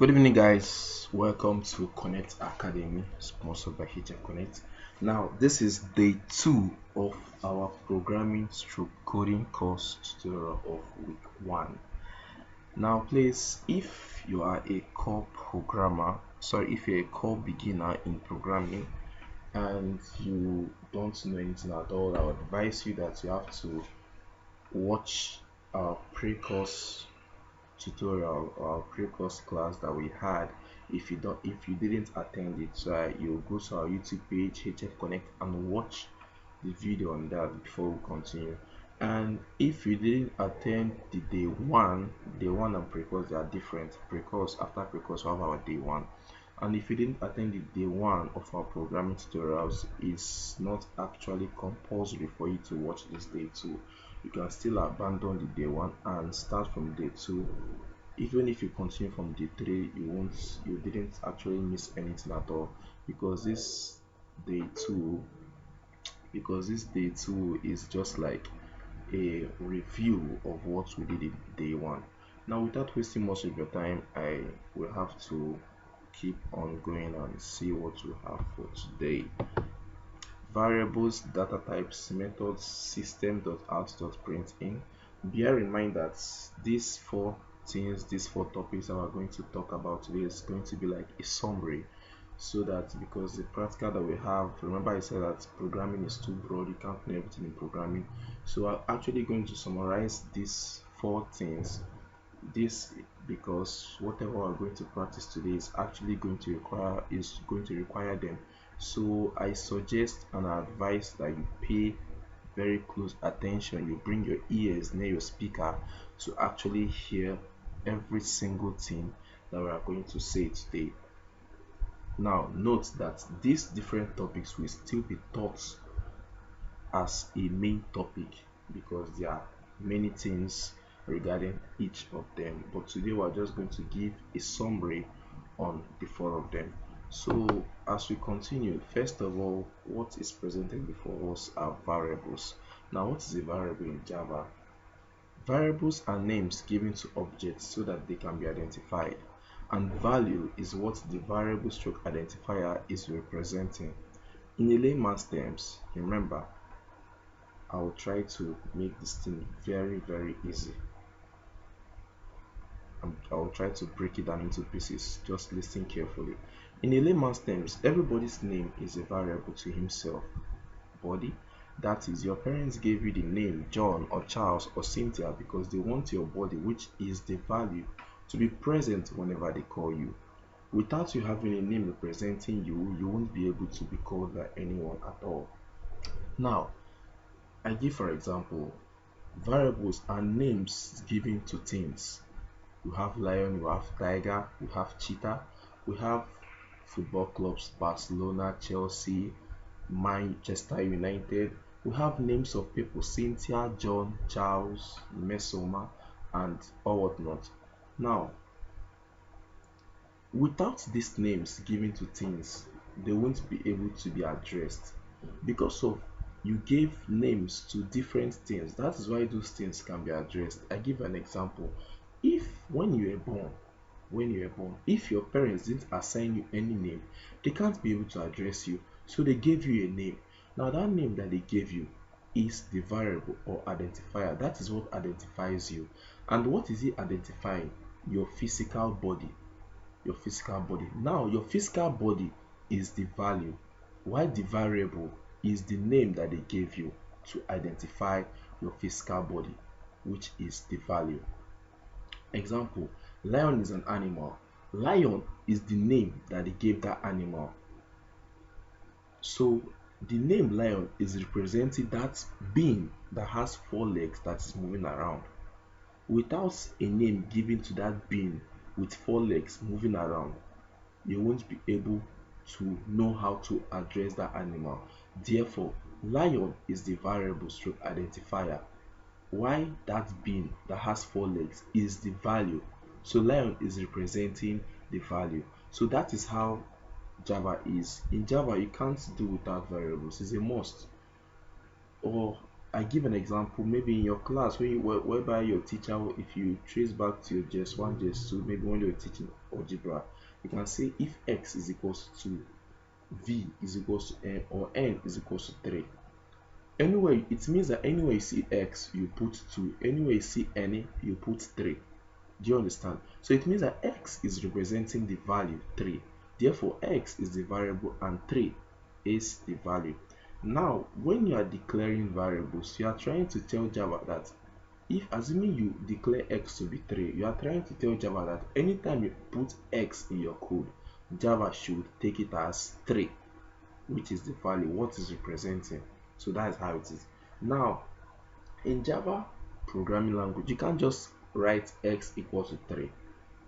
Good evening, guys. Welcome to Connekt Academy, sponsored by HF Connect. Now, this is day 2 of our programming stroke coding course tutorial of week 1. Now, please, if you are a core programmer, if you're a core beginner in programming and you don't know anything at all, I would advise you that you have to watch our pre-course tutorial or pre-course class that we had. If you didn't attend it, so you go to our YouTube page HF Connect and watch the video on that before we continue. And if you didn't attend the day one and pre-course, they are different. Pre-course, after pre-course, we have our day one. And if you didn't attend the day one of our programming tutorials, it's not actually compulsory for you to watch this day two. You can still abandon the day one and start from day two. Even if you continue from day three, you didn't actually miss anything at all, because day two this day two is just like a review of what we did in day one. Now, without wasting much of your time, I will have to keep on going and see what we have for today. Variables, data types, methods, system.out.println. Bear in mind that these four topics that we're going to talk about today is going to be like a summary, so that because the practical that we have, remember I said that programming is too broad, you can't know everything in programming. So I'm actually going to summarize these four things, this because whatever we're going to practice today is actually going to require them. So I suggest and advise that you pay very close attention, you bring your ears near your speaker to actually hear every single thing that we are going to say today. Now, note that these different topics will still be taught as a main topic, because there are many things regarding each of them, but today we're just going to give a summary on the four of them. So as we continue, first of all, what is presented before us are variables. Now, what is a variable in Java? Variables are names given to objects so that they can be identified, and value is what the variable stroke identifier is representing. In a layman's terms, remember, I will try to make this thing very easy. I will try to break it down into pieces. Just listen carefully. In a layman's terms, everybody's name is a variable to himself. Body, that is, your parents gave you the name John or Charles or Cynthia because they want your body, which is the value, to be present whenever they call you. Without you having a name representing you, you won't be able to be called by anyone at all. Now, I give for example, variables are names given to things. We have lion, we have tiger, we have cheetah, we have football clubs, Barcelona, Chelsea, Manchester United. We have names of people, Cynthia, John, Charles, Mesoma, and all whatnot. Now, without these names given to things, they won't be able to be addressed, because of you gave names to different things. That is why those things can be addressed. I give an example. If when you were born, if your parents didn't assign you any name, they can't be able to address you, so they gave you a name. Now, that name that they gave you is the variable or identifier. That is what identifies you. And what is it identifying? Your physical body. Now, your physical body is the value, while the variable is the name that they gave you to identify your physical body, which is the value. Example, lion is an animal. Lion is the name that they gave that animal. So the name lion is representing that being that has 4 legs that is moving around. Without a name given to that being with 4 legs moving around, you won't be able to know how to address that animal. Therefore, lion is the variable stroke identifier, why that being that has 4 legs is the value. So lion is representing the value. So that is how Java is. In Java, you can't do without variables. It's a must. Or I give an example. Maybe in your class, whereby your teacher, if you trace back to your JS1, JS2, maybe when you're teaching algebra, you can say if x is equals to v is equals to n, or n is equals to 3. Anyway, it means that anywhere you see x, you put 2. Anywhere you see n, you put 3. Do you understand? So it means that x is representing the value 3. Therefore, x is the variable and 3 is the value. Now, when you are declaring variables, you are trying to tell Java that if, assuming you declare x to be 3, you are trying to tell Java that anytime you put x in your code, Java should take it as 3, which is the value, what is representing. So that is how it is. Now, in Java programming language, you can't just write x equals to 3.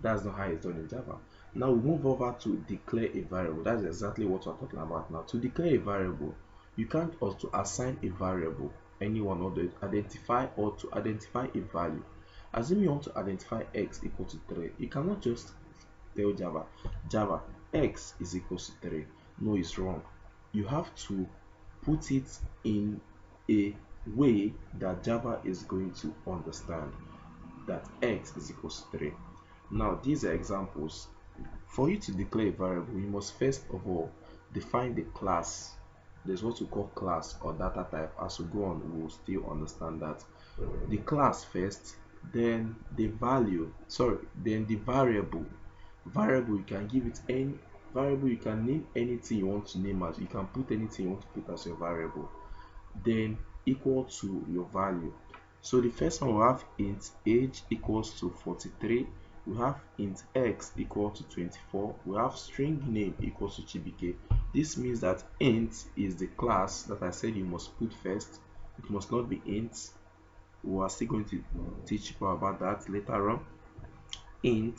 That's not how it's done in Java. Now we move over to declare a variable. That's exactly what we're talking about now. To declare a variable, you can't also assign a variable anyone, or to identify a value. Assume you want to identify x equal to 3. You cannot just tell Java x is equals to 3. No, it's wrong. You have to put it in a way that Java is going to understand that x is equals to 3. Now, these are examples. For you to declare a variable, you must first of all define the class. There's what we call class or data type. As we go on, we will still understand that. The class first, then the value, then the variable. Variable, you can give it any variable, you can name anything you want to name as. You can put anything you want to put as your variable. Then equal to your value. So the first one, we have int age equals to 43. We have int x equal to 24. We have string name equals to chibike. This means that int is the class that I said you must put first. It must not be int. We are still going to teach you about that later on. Int,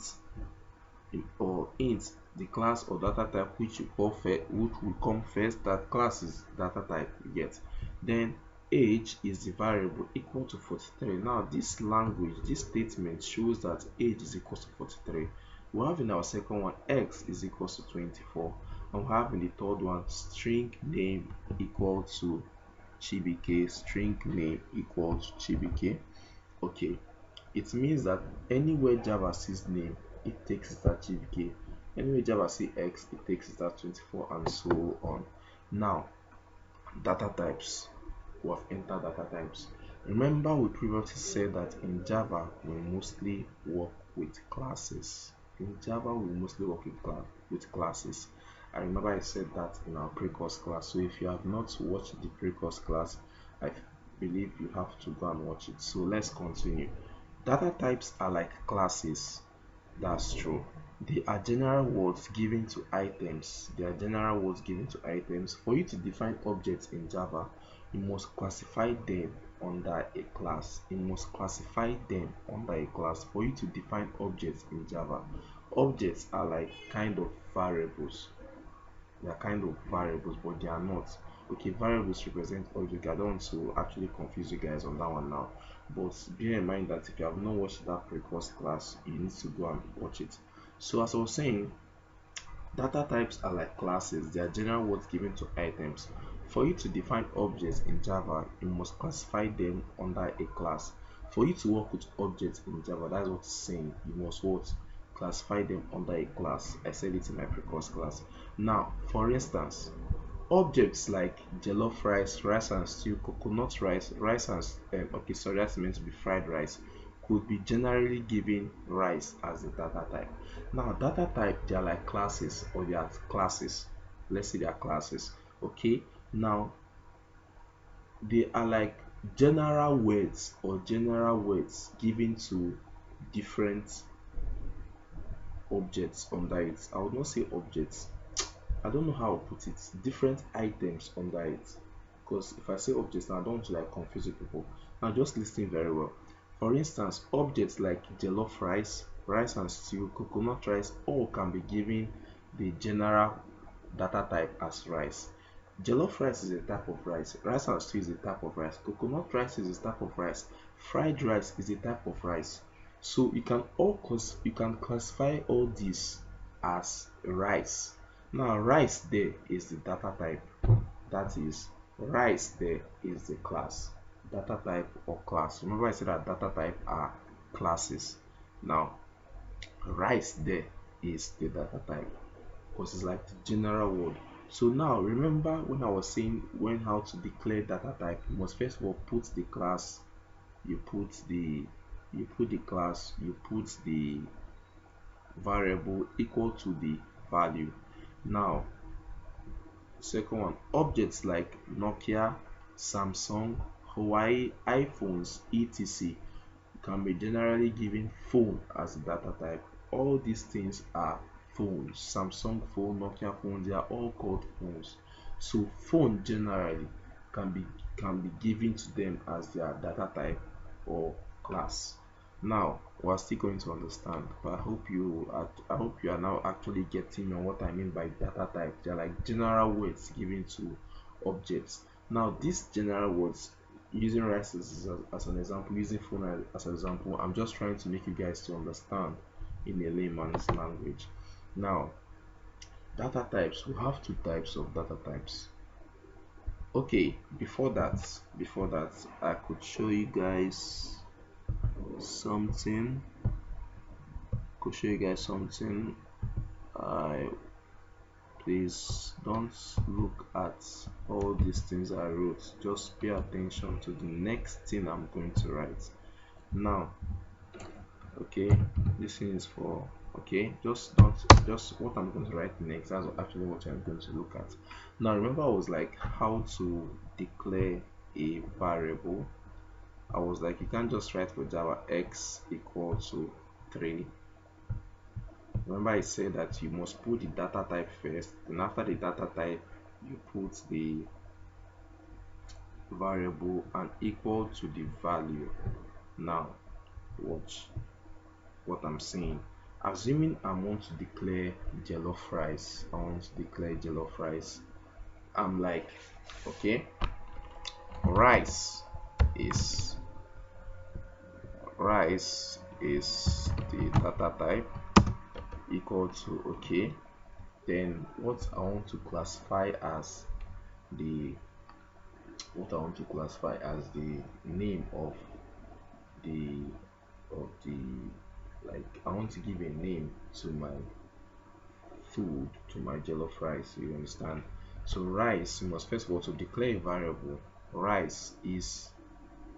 the class or data type which you call first, which will come first. That class is data type you get. Then age is the variable equal to 43. Now this language, this statement shows that age is equal to 43. We have in our second one x is equal to 24, and we have in the third one string name equal to chibike. String name equal to chibike. Okay, it means that anywhere Java sees name, it takes it as chibike. Anywhere Java sees x, it takes it as 24, and so on. Now, data types. We have entered data types. Remember, we previously said that in Java we mostly work with classes. In Java we mostly work with classes. I remember I said that in our pre-course class. So if you have not watched the pre-course class, I believe you have to go and watch it. So let's continue. Data types are like classes. That's true. They are general words given to items. For you to define objects in Java, you must classify them under a class. For you to define objects in Java, objects are like kind of variables. They are kind of variables, but they are not. Okay, variables represent objects. I don't want to actually confuse you guys on that one now, but bear in mind that if you have not watched that pre-course class, you need to go and watch it. So as I was saying, data types are like classes. They are general words given to items. For you to define objects in Java, you must classify them under a class. For you to work with objects in Java, that's what it's saying. You must classify them under a class. I said it in my pre-course class. Now, for instance, objects like jollof rice, rice and stew, coconut rice, that's meant to be fried rice, could be generally given rice as a data type. Now, data type, they are like classes, or they are classes. Let's say they are classes. Okay, now they are like general words given to different objects under it. I would not say objects. I don't know how to put it. Different items under it. Because if I say objects now, I don't want to like confuse people. Now just listen very well. For instance, objects like jollof rice, rice and stew, coconut rice, all can be given the general data type as rice. Jollof rice is a type of rice, rice and stew is a type of rice, coconut rice is a type of rice, fried rice is a type of rice. So you can classify all these as rice. Now rice there is the data type, that is rice there is the class. data type or class. Remember I said that data type are classes. Now rice there is the data type because it's like the general word. So now remember when I was saying when how to declare data type, you must first of all put the class, you put the class, you put the variable equal to the value. Now second one, objects like Nokia, Samsung, Huawei, iPhones, etc. can be generally given phone as a data type. All these things are phones. Samsung phone, Nokia phone, they are all called phones. So phone generally can be given to them as their data type or class. Now we're still going to understand, but I hope you are now actually getting on what I mean by data type. They are like general words given to objects. Now these general words, using rice as an example, using phone as an example, I'm just trying to make you guys to understand in a layman's language. Now data types, we have two types of data types. Okay, before that I could show you guys something. I Please don't look at all these things I wrote, just pay attention to the next thing I'm going to write now. Okay, this thing is for, okay, just don't, just what I'm going to write next, that's actually what I'm going to look at. Now remember I was like how to declare a variable. I was like, you can't just write for Java x equal to 3. Remember I said that you must put the data type first, and after the data type you put the variable and equal to the value. Now watch what I'm saying. Assuming I want to declare jollof rice, I'm like, okay, rice is the data type equal to, okay, then what I want to classify as the name of the of the like I want to give a name to my food, to my jollof rice, you understand? So rice, you must first of all to declare a variable. Rice is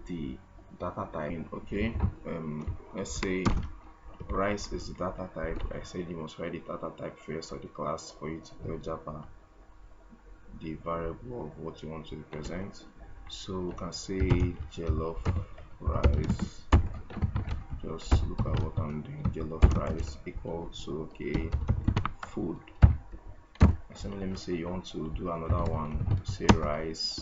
the data type. Okay, let's say rice is the data type. I said you must write the data type first of the class for you to tell Java the variable of what you want to represent. So we can say jollof rice, just look at what I'm doing, jollof rice equal to, okay, food. So let me say you want to do another one, say rice,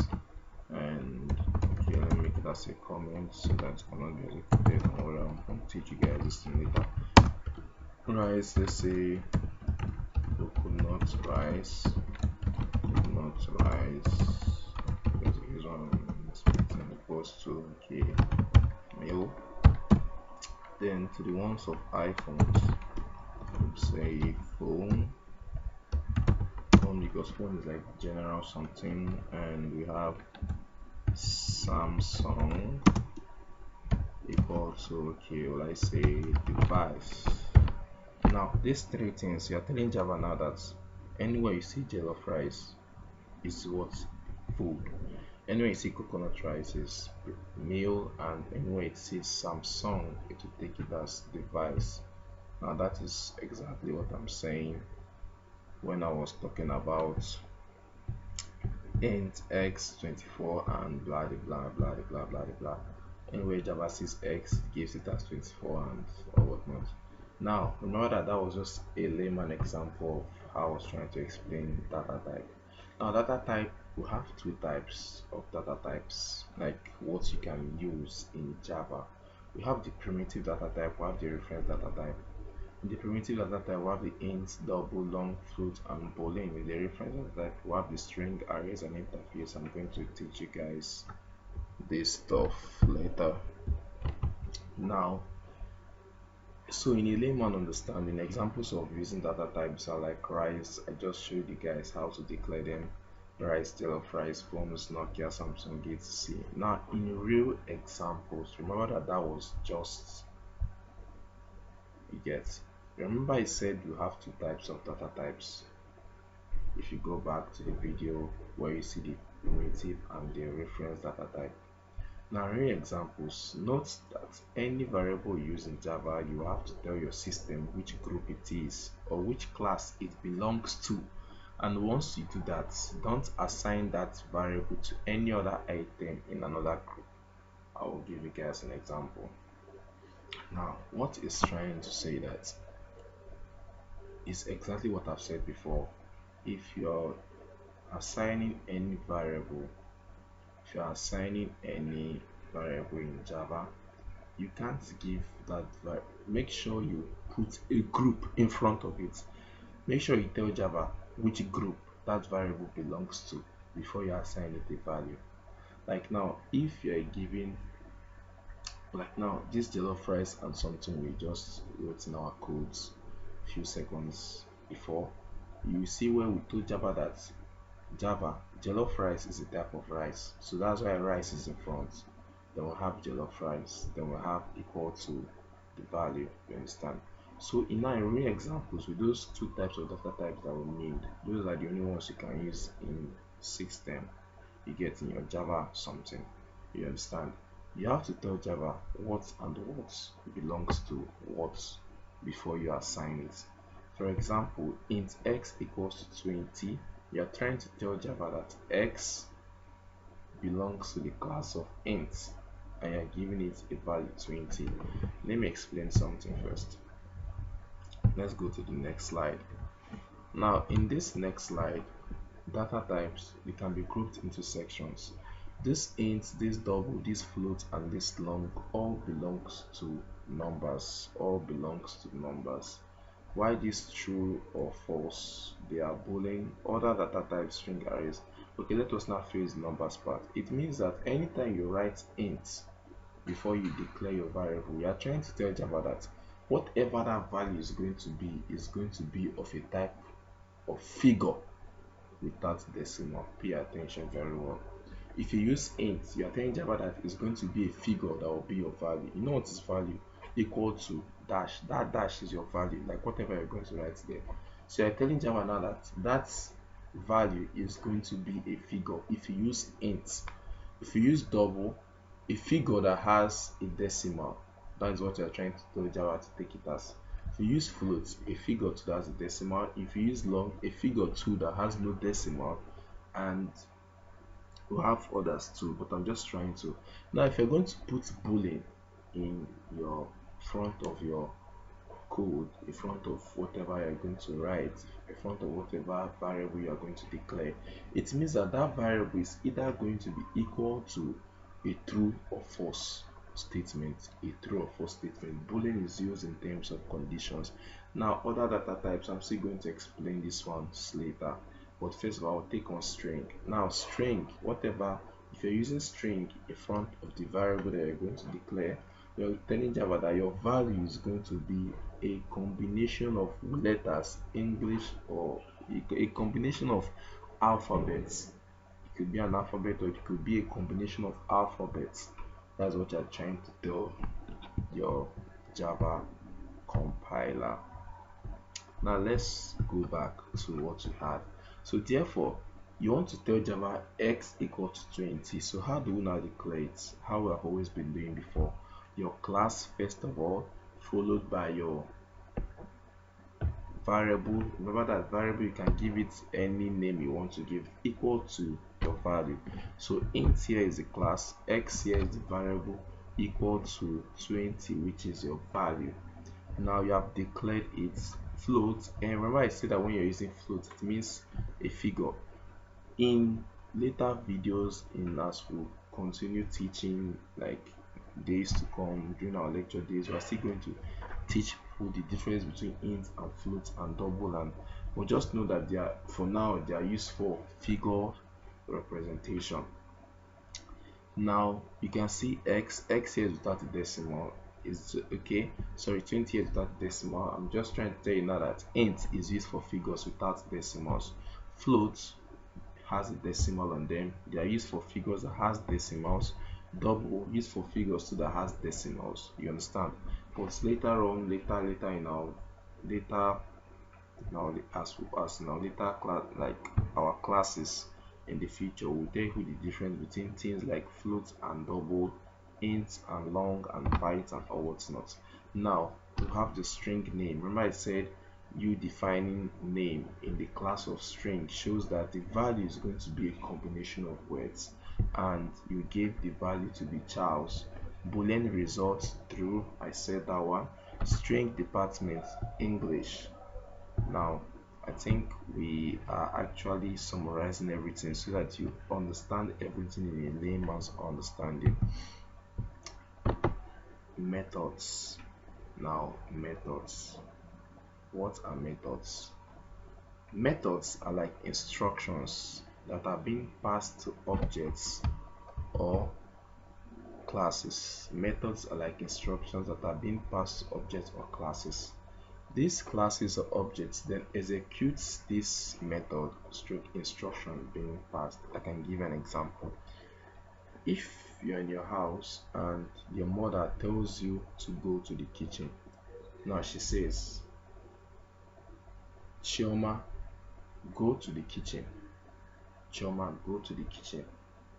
and okay, let me make it as a comment so that it cannot be executed. I'm going to teach you guys this thing later. Rice, let's say coconut rice, this one equals to, okay, meal. Then to the ones of iPhones, say phone, because phone is like general something, and we have Samsung equal to, okay, well I say device. Now these three things, you are telling Java now that anywhere you see jollof rice is what? Food. Anywhere you see coconut rice is meal, and anywhere it says Samsung, it will take it as device. Now that is exactly what I'm saying when I was talking about int x24 and blah blah blah blah blah blah. Anyway, Java 6x gives it as 24 and or whatnot. Now remember that was just a layman example of how I was trying to explain data type. Now data type, we have two types of data types, like what you can use in Java. We have the primitive data type, we have the reference data type. In the primitive data type, we have the int, double, long, float, and boolean. In the reference data type, we have the string, arrays, and interface. I'm going to teach you guys this stuff later. Now, so in a layman understanding, examples of using data types are like rice. I just showed you guys how to declare them. rice, jollof rice, phones, Nokia, Samsung, etc. Now, in real examples, remember that that was just, you get. Remember I said you have two types of data types. If you go back to the video where you see the primitive and the reference data type. Now, in real examples, note that any variable used in Java, you have to tell your system which group it is or which class it belongs to. And once you do that, don't assign that variable to any other item in another group. I will give you guys an example. Now, what is trying to say that is exactly what I've said before. If you're assigning any variable, if you're assigning any variable in Java, you can't give that make sure you put a group in front of it. Make sure you tell Java which group that variable belongs to before you assign it a value. Like now, if you're giving, like now, this jollof rice and something we just wrote in our codes a few seconds before, you see where we told Java that Java jollof rice is a type of rice, so that's why rice is in front. Then we'll have jollof rice, then we'll have equal to the value, you understand? So in our real examples with those two types of data types that we need, those are the only ones you can use in system. You get in your Java something, you understand? You have to tell Java what and what belongs to what before you assign it. For example, int x equals to 20, you are trying to tell Java that x belongs to the class of int and you're giving it a value 20. Let me explain something first. Let's go to the next slide. Now, in this next slide, data types, they can be grouped into sections. This int, this double, this float, and this long all belongs to numbers. All belongs to numbers. Why this true or false? They are boolean. Other data types, string arrays. Okay, let us now face the numbers part. It means that anytime you write int before you declare your variable, you are trying to tell Java that whatever that value is going to be of a type of figure without decimal. Pay attention very well. If you use int, you are telling Java that it's going to be a figure that will be your value. You know what is value? Equal to dash. That dash is your value, like whatever you're going to write there. So you're telling Java now that that value is going to be a figure if you use int. If you use double, a figure that has a decimal, that is what you're trying to tell Java to take it as. If you use float, a figure 2 that has a decimal. If you use long, a figure 2 that has no decimal, and we have others too, but I'm just trying to. Now, if you're going to put boolean in your front of your code, in front of whatever you're going to write, in front of whatever variable you are going to declare, it means that that variable is either going to be equal to a true or false statement. A true or false statement. Boolean is used in terms of conditions. Now, other data types, I'm still going to explain this one later, but first of all, I'll take on string. Now, string, whatever, if you're using string in front of the variable that you're going to declare, you're telling Java that your value is going to be a combination of letters, English, or a combination of alphabets. It could be an alphabet or it could be a combination of alphabets. That's what you're trying to tell your Java compiler. Now let's go back to what you had. So therefore, you want to tell Java x equals to 20. So how do we now declare it? How we have always been doing before. Your class first of all, followed by your variable. Remember that variable, you can give it any name you want to give, equal to your value. So int here is the class, x here is the variable, equal to 20, which is your value. Now you have declared its float, and remember I said that when you're using float, it means a figure. In later videos, in as we continue teaching, like days to come during our lecture days, we're still going to teach people the difference between int and float and double, and but just know that they are, for now, they are used for figure representation. Now you can see x here without a decimal is okay. Sorry, 20 here without decimal. I'm just trying to tell you now that int is used for figures without decimals. Float has a decimal on them. They are used for figures that has decimals. Double used for figures too that has decimals. You understand? But later on, later in our later now as in our later class, like our classes in the future, we'll tell you the difference between things like float and double, int and long and byte and all what's not. Now we have the string name. Remember I said you defining name in the class of string shows that the value is going to be a combination of words, and you gave the value to be Charles. Boolean results true, I said that one. String department English. Now I think we are actually summarizing everything so that you understand everything in a layman's understanding. Methods. Now methods. What are methods? Methods are like instructions that are being passed to objects or classes. Methods are like instructions that are being passed to objects or classes. These classes or objects then executes this method stroke instruction being passed. I can give an example. If you're in your house and your mother tells you to go to the kitchen, now she says, Chioma, go to the kitchen. Chioma, go to the kitchen.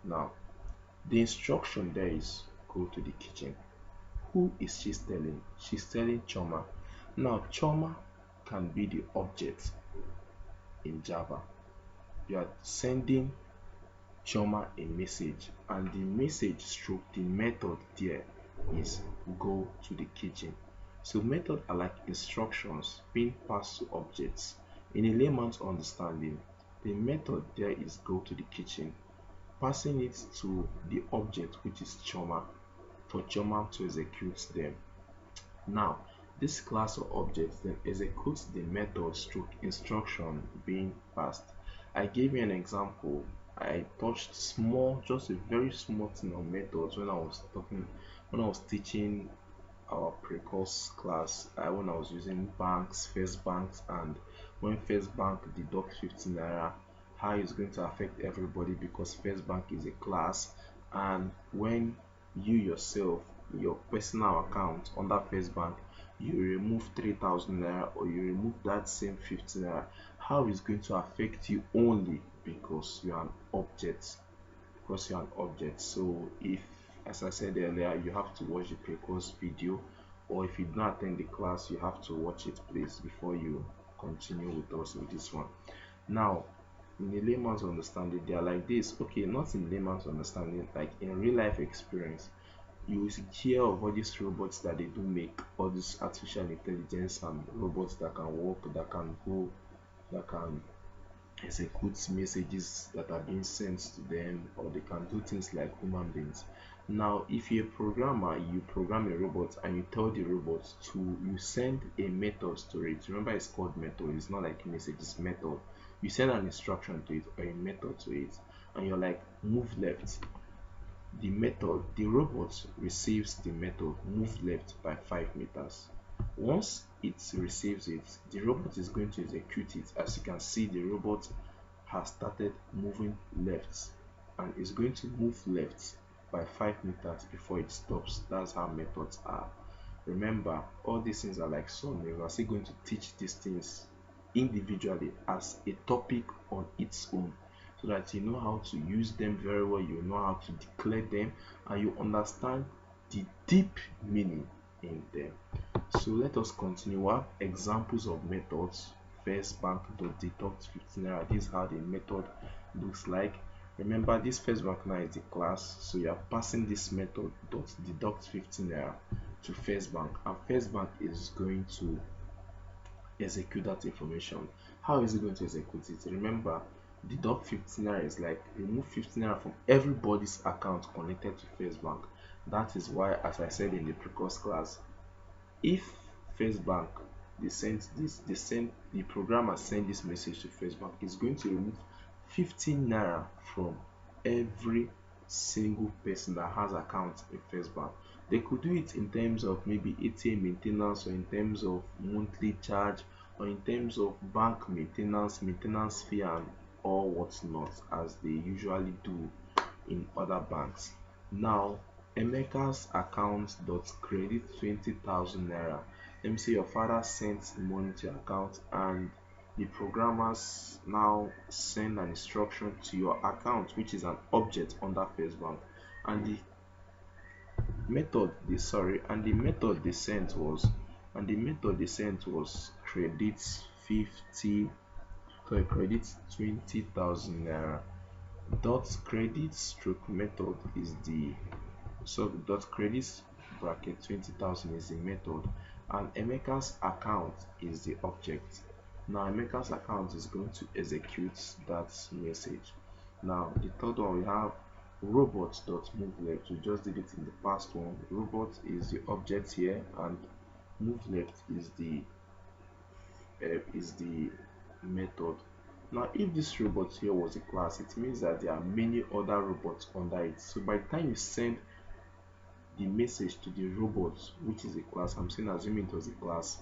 Now, the instruction there is go to the kitchen. Who is she telling? She's telling Chioma. Now, Chioma can be the object in Java. You are sending Chioma a message, and the message stroke the method there is go to the kitchen. So methods are like instructions being passed to objects. In a layman's understanding, the method there is go to the kitchen, passing it to the object which is Chioma for Chioma to execute them. Now, this class of objects then executes the method stroke instruction being passed. I gave you an example. I touched small, just a very small thing on methods when I was teaching our pre-course class. When I was using banks, first banks, and when first bank deduct 15 naira, how it's going to affect everybody because first bank is a class, and when you yourself, your personal account under first bank, you remove 3,000 naira or you remove that same 15 naira, how it's going to affect you only because you are an object. So if, as I said earlier, you have to watch the pre-course video, or if you do not attend the class, you have to watch it please before you continue with us with this one. Now, in a layman's understanding, they are like this. Okay, not in layman's understanding, like in real life experience, you will hear of all these robots that they do make, all this artificial intelligence and robots that can walk, that can go, that can execute messages that are being sent to them, or they can do things like human beings. Now if you're a programmer, you program a robot and you tell the robot to, you send a method to it. Remember, it's called method, it's not like message, it's method. You send an instruction to it or a method to it, and you're like, move left. The robot receives the method move left by 5 meters. Once it receives it, the robot is going to execute it. As you can see, the robot has started moving left and is going to move left by 5 meters before it stops. That's how methods are. Remember, all these things are like summaries. We're still going to teach these things individually as a topic on its own, so that you know how to use them very well, you know how to declare them, and you understand the deep meaning in them. So let us continue. We have examples of methods. First bank dot deduct 15 naira. This is how the method looks like. Remember, this first bank now is the class, so you are passing this method dot deduct 15 naira to first bank, and first bank is going to execute that information. How is it going to execute it? Remember, deduct 15 naira is like remove 15 naira from everybody's account connected to first bank. That is why, as I said in the previous class, if first bank the programmer send this message to first bank, is going to remove 15 naira from every single person that has account in first bank. They could do it in terms of maybe ATM maintenance, or in terms of monthly charge, or in terms of bank maintenance fee and or whatnot as they usually do in other banks. Now, Emeka's account dot credit 20,000 naira. Let me say your father sent money to your account and the programmers now send an instruction to your account, which is an object under First Bank, and the method they sent was credit 50 credit 20,000 naira. Dot credit stroke method is the dot credit bracket 20,000 is the method, and Emeka's account is the object. Now Emeka's account is going to execute that message. Now the third one, we have robot dot move left. We just did it in the past one. Robot is the object here, and move left is the method. Now if this robot here was a class, it means that there are many other robots under it. So by the time you send the message to the robot, which is a class, assuming it was a class,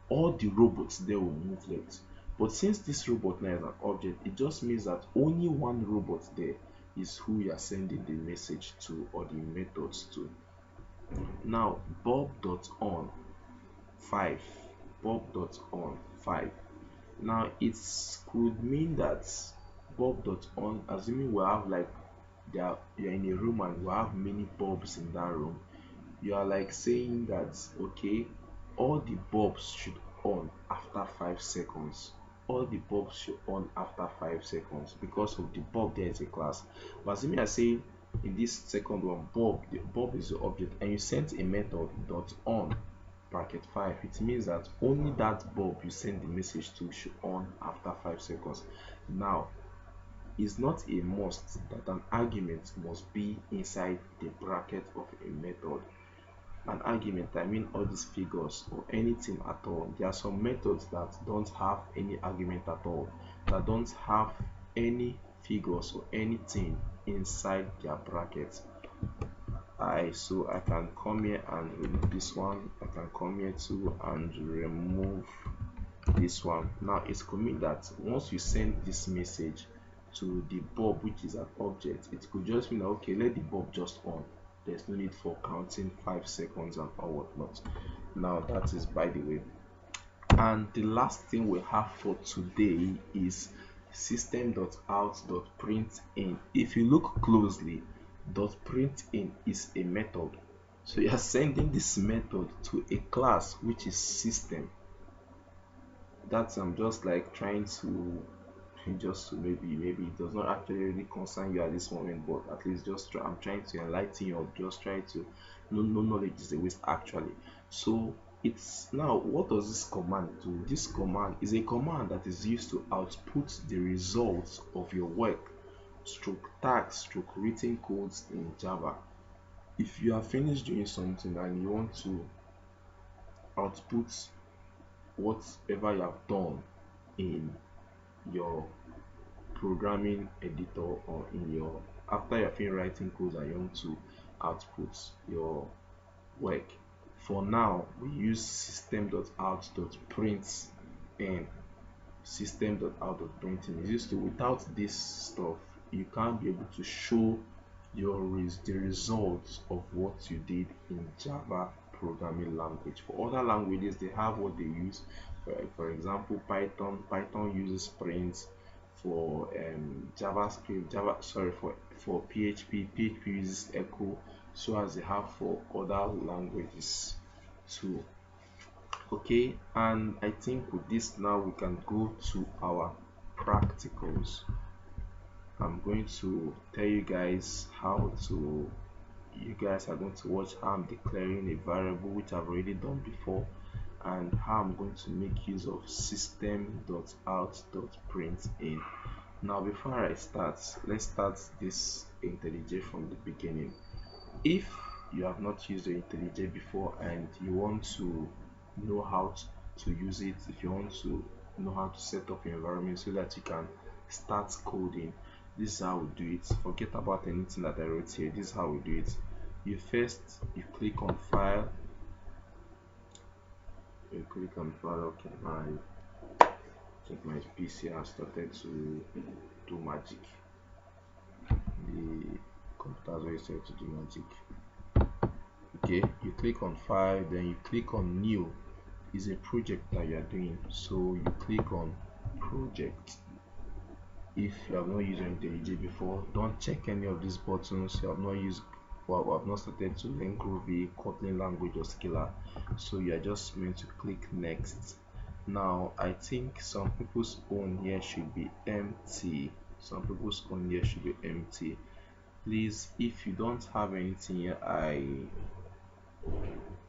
all the robots there will move left. But since this robot now is an object, it just means that only one robot there is who you are sending the message to, or the methods to. Now bulb.on 5 bulb.on 5. Now it could mean that bulb.on, assuming we have like you're in a room and we have many bulbs in that room, you are like saying that okay, all the bulbs should on after 5 seconds. All the bulbs should on after 5 seconds because of the bulb there is a class. But assuming I say in this second one, the bulb is the object, and you sent a method dot on bracket 5, it means that only that bulb you send the message to should on after 5 seconds. Now it's not a must that an argument must be inside the bracket of a method. An argument, I mean all these figures or anything at all. There are some methods that don't have any argument at all, that don't have any figures or anything inside their brackets. So I can come here and remove this one. I can come here too and remove this one. Now it could mean that once you send this message to the bulb, which is an object, it could just mean that okay, let the bulb just on. There's no need for counting 5 seconds and or whatnot. Now that is by the way. And the last thing we have for today is system.out.println. If you look closely, .println is a method. So you are sending this method to a class which is system. That's just like trying to maybe it does not actually really concern you at this moment, but at least I'm trying to enlighten you, or just trying to no knowledge is a waste actually. So it's now, what does this command do? This command is a command that is used to output the results of your work stroke tags stroke written codes in Java. If you have finished doing something and you want to output whatever you have done in your programming editor, or in your, after you're finished writing codes and you want to output your work, for now we use system.out.println. System.out.println is used to, without this stuff you can't be able to show the results of what you did in Java programming language. For other languages, they have what they use. For example, Python uses print. For JavaScript, for PHP uses echo, so as they have for other languages too. Okay, and I think with this now we can go to our practicals. I'm going to tell you guys how to, you guys are going to watch how I'm declaring a variable, which I've already done before, and how I'm going to make use of system.out.println. Now before I start, let's start this IntelliJ from the beginning. If you have not used the IntelliJ before and you want to know how to use it, if you want to know how to set up your environment so that you can start coding, this is how we do it. Forget about anything that I wrote here. This is how we do it. You click on file, okay, and think my PC has started to do magic. The computer has already started to do magic. Okay, you click on file, then you click on new. Is a project that you are doing, so you click on project. If you have not used IntelliJ before, don't check any of these buttons. You have not used have not started to learn Groovy, Kotlin language or Scala, so you are just meant to click next. Now I think some people's own here should be empty. Some people's own here should be empty. Please, if you don't have anything here, I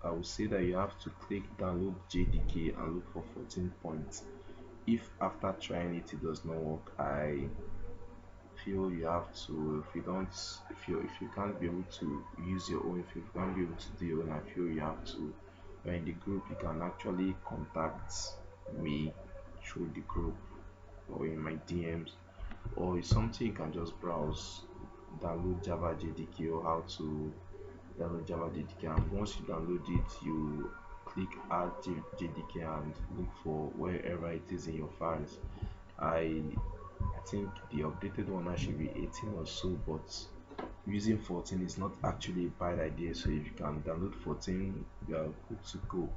will say that you have to click download JDK and look for 14 points. If after trying it does not work, I feel you have to, if you can't be able to use your own, if you can't be able to do your own, I feel you have to, in the group you can actually contact me through the group or in my DMs, or it's something you can just browse, download Java JDK, or how to download Java JDK, and once you download it, you click add JDK and look for wherever it is in your files. I think the updated one should be 18 or so, but using 14 is not actually a bad idea. So if you can download 14, you are good to go.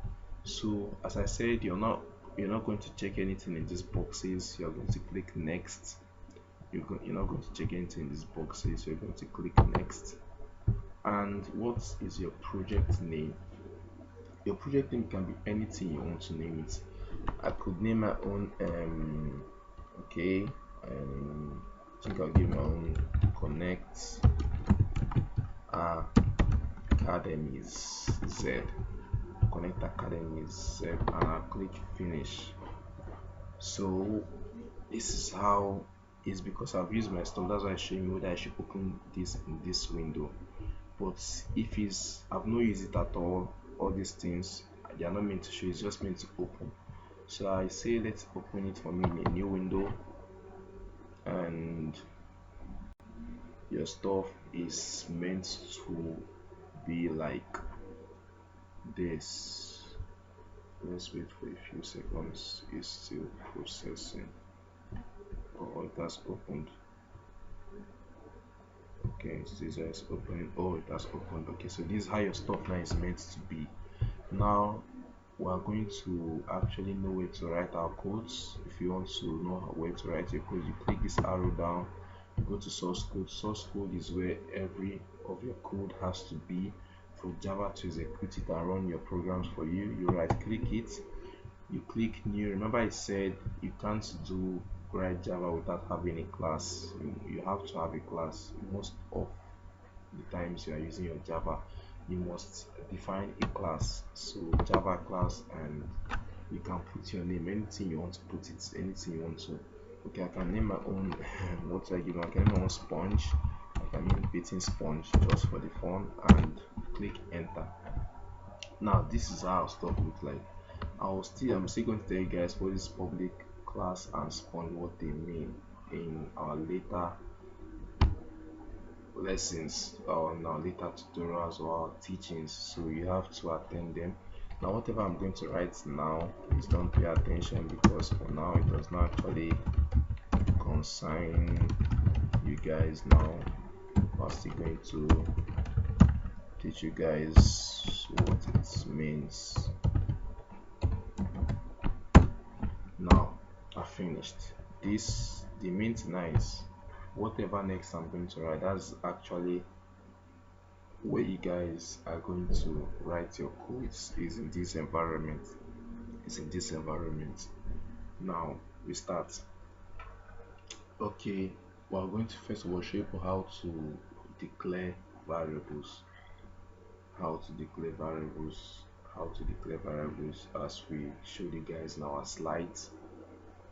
So as I said, you're not going to check anything in these boxes. You're going to click next. You're not going to check anything in these boxes. You're going to click next. And what is your project name? Your project name can be anything you want to name it. I could name my own okay, I think I'll give my own Connekt Academies Z. Connekt Academies Z, and I'll click finish. So this is how it's, because I've used my stuff, that's why I'm showing you whether I should open this in this window. But if I've not used it at all these things, they are not meant to show, it's just meant to open. So I say let's open it for me in a new window, and your stuff is meant to be like this. Let's wait for a few seconds. It's still processing. Oh, it has opened. Okay, it says it's opening. Oh, it has opened. Okay, so this is how your stuff now is meant to be. Now we are going to actually know where to write our codes. If you want to know where to write your code, you click this arrow down, you go to source code. Source code is where every of your code has to be for Java to execute it and run your programs for you. You right click it, you click new. Remember I said you can't write Java without having a class. You have to have a class. Most of the times you are using your Java, you must define a class. So Java class, and you can put your name, anything you want to put it, anything you want to. Okay, I can name my own what I give, I can name my own sponge. I can name beating sponge just for the fun, and click enter. Now this is how stuff looks like. I'm still going to tell you guys what is public, class and sponge, what they mean in our later lessons or in our later tutorials or teachings, so you have to attend them. Now whatever I'm going to write now, please don't pay attention, because for now it does not actually concern you guys. Now I'm still going to teach you guys what it means. Now I finished this. The means nice. Whatever next I'm going to write, that's actually where you guys are going to write your codes, is in this environment. It's in this environment. Now we start. Okay, we're going to first of all show you how to declare variables. How to declare variables. How to declare variables, as we showed you guys in our slides.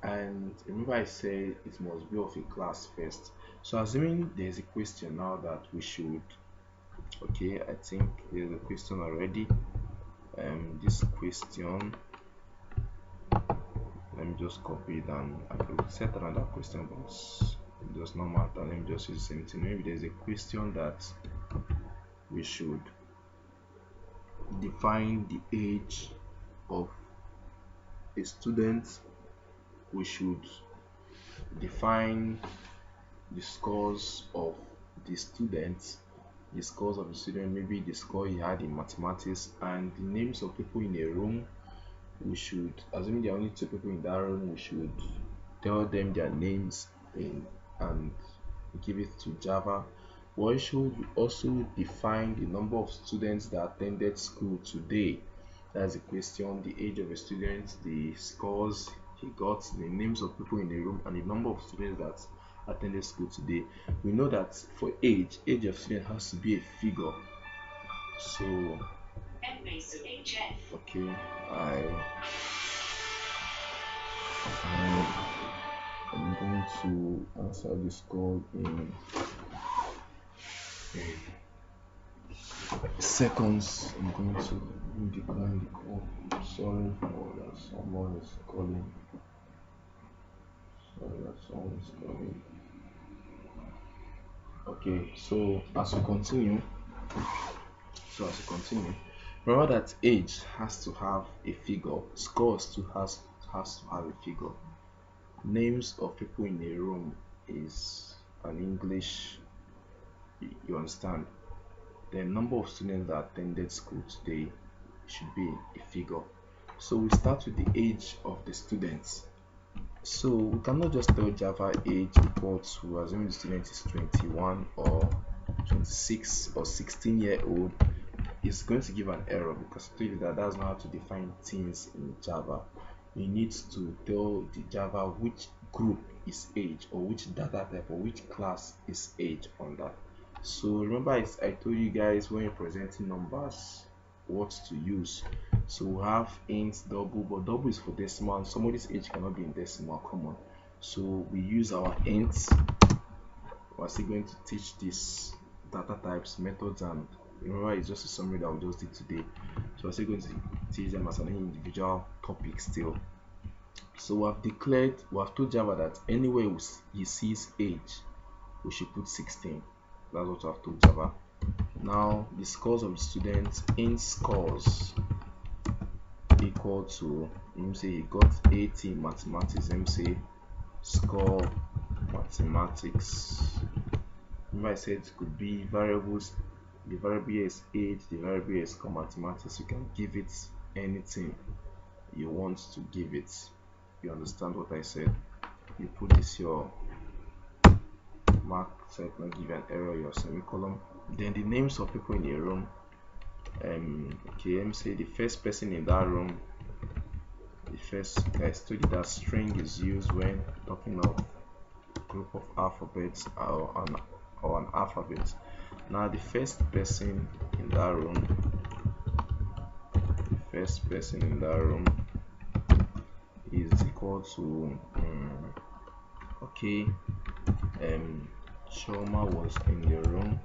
And remember I said it must be of a class first. So assuming there's a question now that we should, okay, I think there's a question already. This question, let me just copy it, and I could set another question, but it does not matter. Let me just use the same thing. Maybe there's a question that we should define the age of a student we should define the scores of the students, the scores of the student, maybe the score he had in mathematics, and the names of people in a room. We should, assuming there are only two people in that room, we should tell them their names in and give it to Java. We should also define the number of students that attended school today. That's the question, the age of a student, the scores he got, the names of people in the room, and the number of students that attended school today. We know that for age of student has to be a figure. So okay, I'm going to answer this call in seconds. I'm going to decline the call. Sorry for that. Someone is calling. Sorry that someone is calling. Okay, so as we continue, remember that age has to have a figure. Scores too has to have a figure. Names of people in a room is an English. You understand? The number of students that attended school today should be a figure. So we start with the age of the students. So we cannot just tell Java age equal to, assuming the student is 21 or 26 or 16-year old. It's going to give an error because I told you that that's not how to define things in Java. You need to tell the Java which group is age, or which data type, or which class is age on that. So remember, I told you guys when you're presenting numbers what to use. So we have int double, but double is for decimal. Somebody's age cannot be in decimal, common. So we use our ints. We're still going to teach this data types, methods, and remember it's just a summary that we just did today. So we're still going to teach them as an individual topic still. So we have told Java that anywhere he sees age, we should put 16. That's what I've told Java. Now the scores of the students in scores equal to, let me say he got 80 in mathematics. Let me say score mathematics. Remember I said it could be variables. The variable here is age, the variable here is score mathematics. You can give it anything you want to give it. You understand what I said? You put this your mark so it not give an error, your semicolon. Then the names of people in the room. Okay, let me say the first person in that room. The first, I told you that string is used when talking of a group of alphabets or an alphabet. Now the first person in that room, is equal to okay, Shoma was in the room.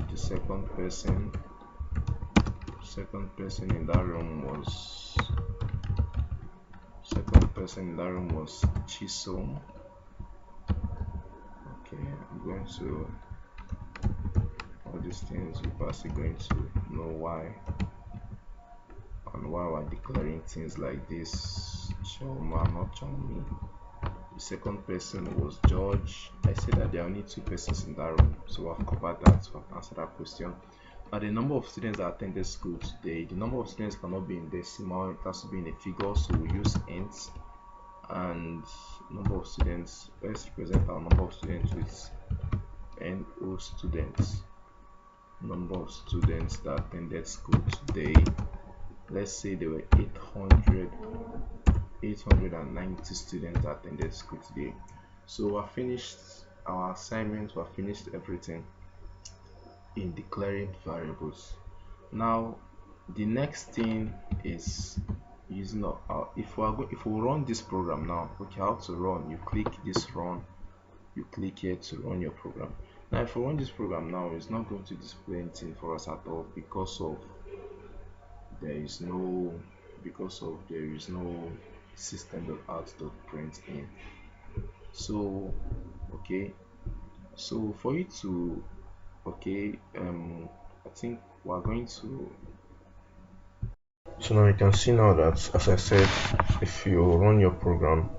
The second person in that room was Chisom. Okay, I'm going to all these things we're actually going to know why and why we're declaring things like this. Choma, not Chomi. The second person was George. I said that there are only two persons in that room, so I've covered that. So I've answered that question. Now the number of students that attended school today, the number of students cannot be in decimal, it has to be in a figure, so we use ints. And number of students, let's represent our number of students with NO students. Number of students that attended school today, let's say there were 890 students that attended school today. So we're finished our assignment, we're finished everything in declaring variables. Now the next thing is using if we run this program now. Okay, how to run? You click this run, you click here to run your program. Now if we run this program now, it's not going to display anything for us at all because there is no system.out.println. So okay, so for you to I think we're going to So now you can see now that, as I said, if you run your program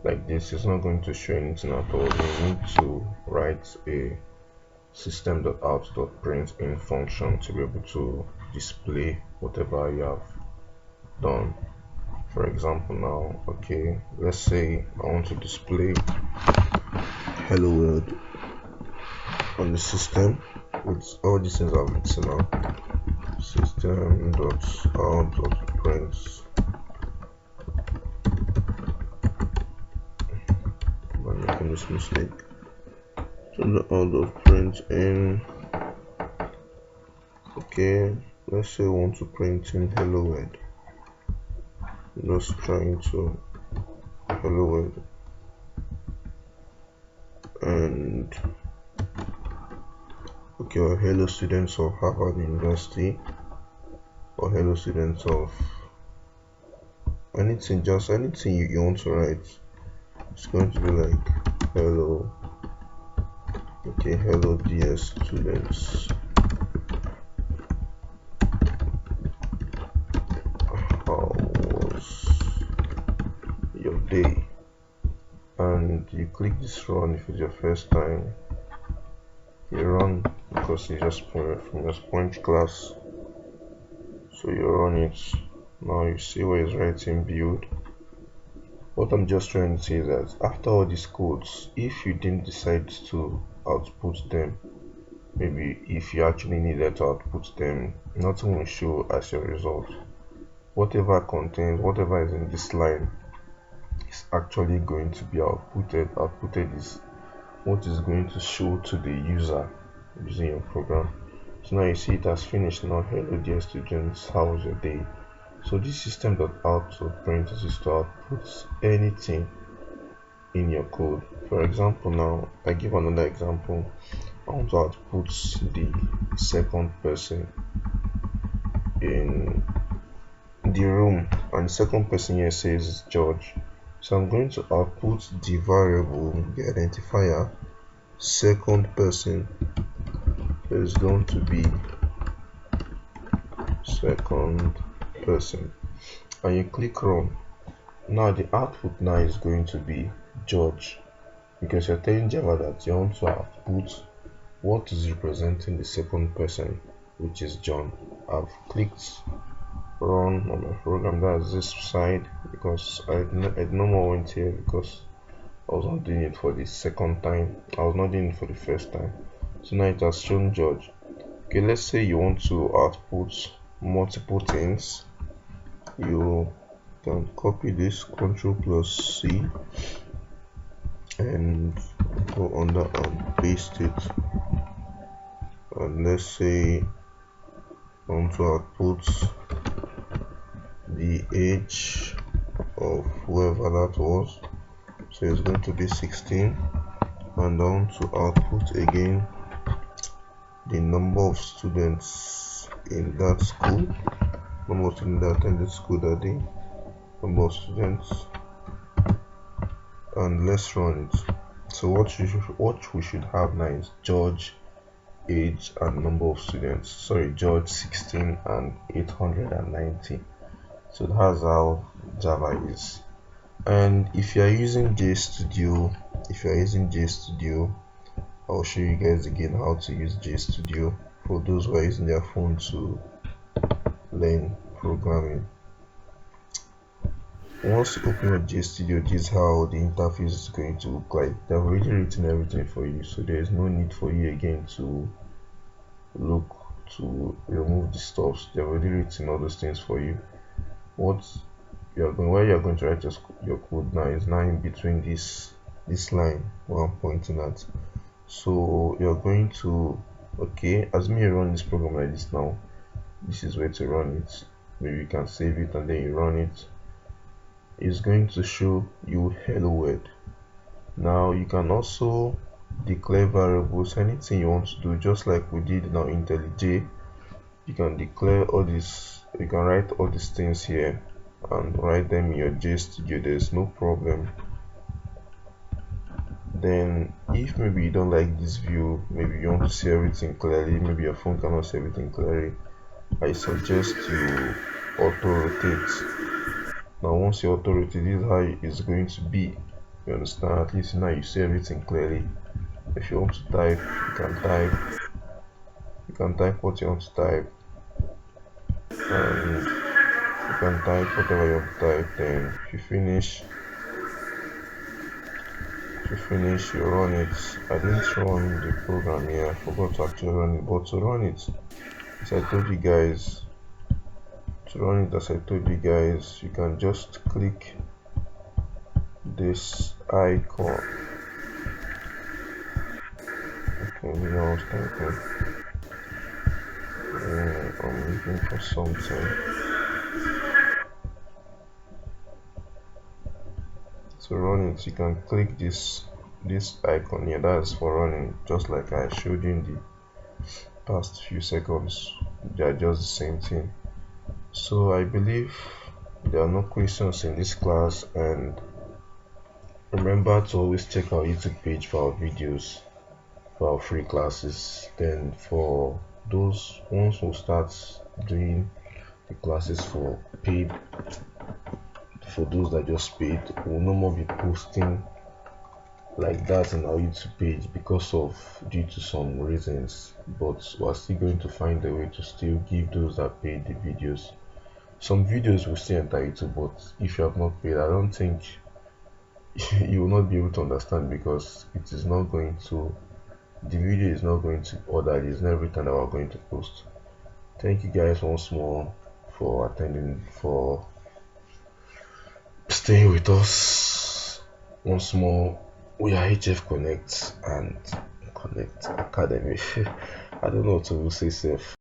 like this, it's not going to show anything at all. You need to write a system.out.println in function to be able to display whatever you have done. For example, now, okay, let's say I want to display hello world on the system with all these things I've written now. System.out.print. I'm making this mistake. Out.print in. Okay, let's say I want to print in hello world. Just trying to hello world, and okay, or hello students of Harvard University, or hello students of anything, just anything you want to write. It's going to be like hello, okay, hello dear students, how was your day? And you click this run if it's your first time. You run because you just from your sponge class, so you run it. Now you see where it's writing build. What I'm just trying to say is that after all these codes, if you didn't decide to output them, maybe if you actually needed to output them, nothing will show as your result. Whatever contains, whatever is in this line is actually going to be outputted. Outputted is what is going to show to the user using your program. So now you see it has finished. Now, hello dear students, how was your day? So this system.out.print is to output anything in your code. For example, now I give another example. I want to output the second person in the room, and the second person here says George. So I'm going to output the variable, the identifier second person is going to be second person, and you click run. Now the output now is going to be George, because you're telling Java that you want to output what is representing the second person, which is John. I've clicked run on my program, that's this side, because I no more went here because I was not doing it for the second time. I was not doing it for the first time. So now it has shown George. Okay, let's say you want to output multiple things. You can copy this, Ctrl+C, and go under and paste it. And let's say I want to output the age of whoever that was, so it's going to be 16, and I want to output again the number of students in that school, number of students that attended school that day, number of students, and let's run it. So what we should have now is George, age, and number of students. Sorry, George 16 and 890. So that's how Java is. And if you are using JStudio, I'll show you guys again how to use JStudio for those who are using their phone to learn programming. Once you open your JStudio, this is how the interface is going to look like. They've already written everything for you, so there is no need for you again to look to remove the stuff. They've already written all those things for you. Where you're going to write your code now is now in between this line where I'm pointing at. So you're going to, okay, as me run this program like this now, this is where to run it. Maybe you can save it and then you run it. It's going to show you hello world. Now you can also declare variables, anything you want to do, just like we did now in IntelliJ. You can declare all this, you can write all these things here and write them in your JStudio. There's no problem. Then if maybe you don't like this view, maybe you want to see everything clearly, maybe your phone cannot see everything clearly, I suggest you auto rotate. Now once you auto rotate, this is how it's going to be. You understand? At least now you see everything clearly. If you want to type, you can type what you want to type, and you can type whatever you want to type. Then if you finish, you run it. I didn't run the program here. I forgot to actually run it. But to run it, as I told you guys, you can just click this icon. Okay, you know, I was typing. I'm looking for something. To run it, you can click this icon here. That's for running, just like I showed you in the past few seconds. They are just the same thing. So I believe there are no questions in this class, and remember to always check our YouTube page for our videos, for our free classes. Then for those ones who start doing the classes for paid, for those that just paid, will no more be posting like that on our YouTube page because of due to some reasons, but we're still going to find a way to still give those that paid the videos. Some videos will still enter YouTube, but if you have not paid, I don't think you will not be able to understand, because it is not going to, the video is not going to order. It is not every time that we're going to post. Thank you guys once more for attending, for staying with us. Once more, we are HF Connekt and Connekt Academy. I don't know what to say, safe.